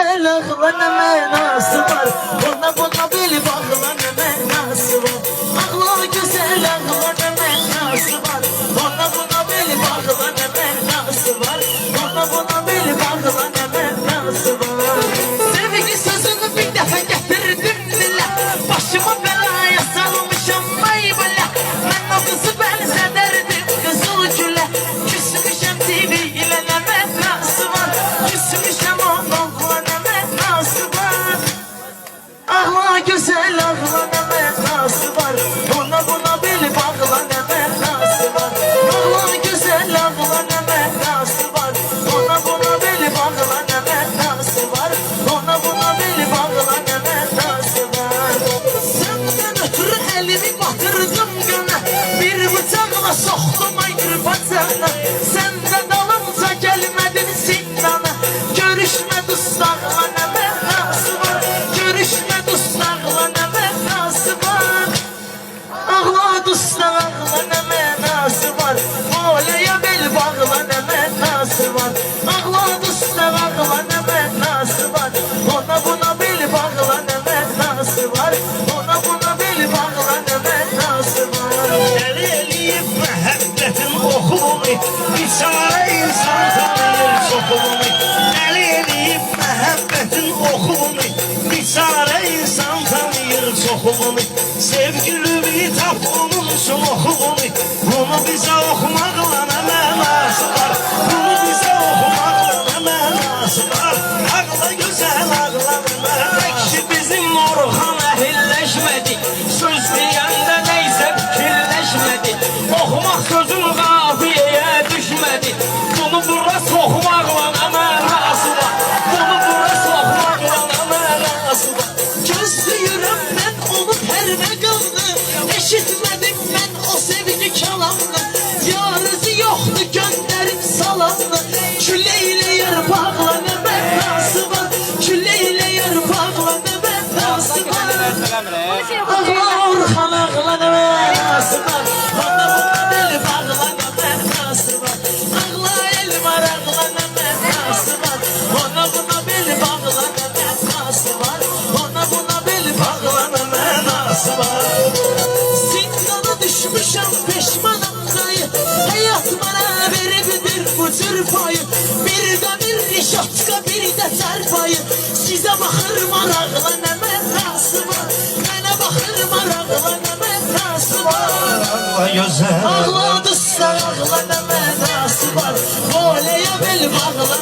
güzel ağla ne mənası var. Ona buna beli bağla ne mənası var. Ağla güzel ağla ne mənası var. Ona buna beli bağla ne mənası var. Ona buna beli bağla ne mənası var. Sevgi sözünü bir dəfə gətirdim dilə. Başımı belaya salmışam vay belə. Mən o kızı bənzədirdim qızıl gülə. Küsmüşəm TV ilə nə mənası var. Küsmüşəm onunla nə mənası var. Ağla güzel ağla ne mənası var. Ona buna beli bağla ne mənası var. Ağla güzel ağla ne mənası var. Ona buna beli bağla ne mənası var. Ona buna beli bağla ne mənası var. Senden ötürü elimi batırdım gönə. Bir bıçakla soxdum ayrı bacana. Sen de dalınca gelmedin zindana. Görüşme dustağla ne mənası var. Görüşme dustağla ne mənası var. Ağla dustağla ne mənası var. Olaya bel bağla ne mənası var. Ağla dustağla ne mənası var. Ona buna bel bağla ne mənası var. Ona buna bel bağla ne mənası var. Deli eləyib məhəbbətin oxunu, biçarə insan tanıyır çoxunu. Deli eləyib məhəbbətin oxunu, biçarə insan tanıyır çoxunu. Sevgilimi tap onun üçün oxunu, bunu bizə oxumaqla nə mənası var. Bunu bizə oxumaqla nə mənası var. Ağla gözəl ağla nə mənası. Ki bizim Orhan əhilləşmədi, söz deyəndə neysə fikirləşmədi. Oxumaq sözün qafiyəyə düşmədi. Bunu bura soxmaqla nə mənası var. Bunu bura soxmaqla nə mənası var. Gözlüyürəm mən onun hər məqamını. Eşitmədim mən o sevgi kəlamını. Yarısı yoxdur göndərim salamını. Küleylə yarpaqla nə mənası var. Küleylə yarpaqla nə mənası var. Ağla Orhan ağla nə mənası var. Ona buna beli bağla nə mənası var. Ağla Elmar ağla nə mənası var. Ona buna beli bağla nə mənası var. Ona buna beli bağla nə mənası var. Zindana düşmüşəm peşmanam dayı. Həyat bana veribdir bu cür payı. Bir də bir rişatka bir də çarpayı. Sizə baxır maraqla nə mənası var. Mənə baxır maraqla nə mənası var. Ağla gözəl Ağla dustaq ağla nə mənası var. Olaya bel bağla